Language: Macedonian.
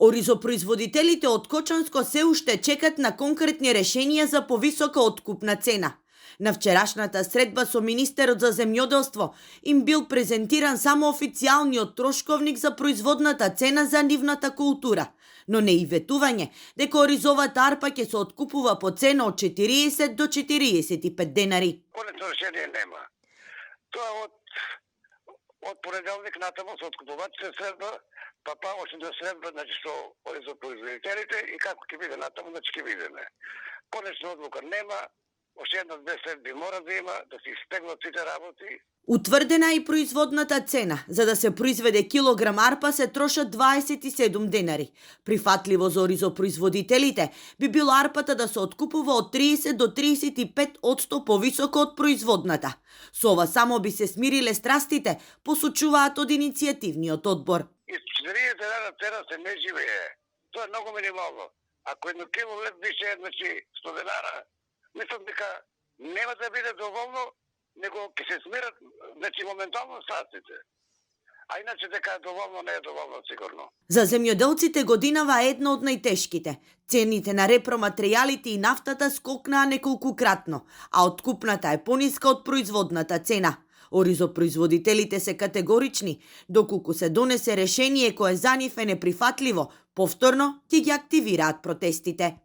Оризопроизводителите од Кочанско се уште чекат на конкретни решенија за повисока откупна цена. На вчерашната средба со министерот за земјоделство им бил презентиран само официјалниот трошковник за производната цена за нивната култура, но не и ветување дека оризовата арпа ќе се откупува по цена од 40 до 45 денари. Конечно решение нема. Тоа од понеделник натаму се откупувачите средба, па още да средба, значи со оризопроизводителите и како ќе биде натаму, значи ќе видиме. Конечна одлука нема, още една-две средби мора да има, да се испеглат сите работи. Утврдена и производната цена. За да се произведе килограм арпа се трошат 27 денари. Прифатливо за оризопроизводителите би било арпата да се откупува од 30 до 35% повисоко од производната. Со ова само би се смириле страстите, посочуваат од иницијативниот одбор. И 40 денара цена се не живее. Тоа е многу минимално. Ако едно кило лед више, значи 100 денара, мислам дека нема да биде доволно, него ќе се смират, значи моментално страстите. А иначе дека е доволно, не е доволно сигурно. За земјоделците годинава е една од најтешките. Цените на репроматеријалите и нафтата скокнаа неколкукратно, а откупната е пониска од производната цена. Оризопроизводителите се категорични, доколку се донесе решение кое за нив е неприфатливо, повторно ќе ги активираат протестите.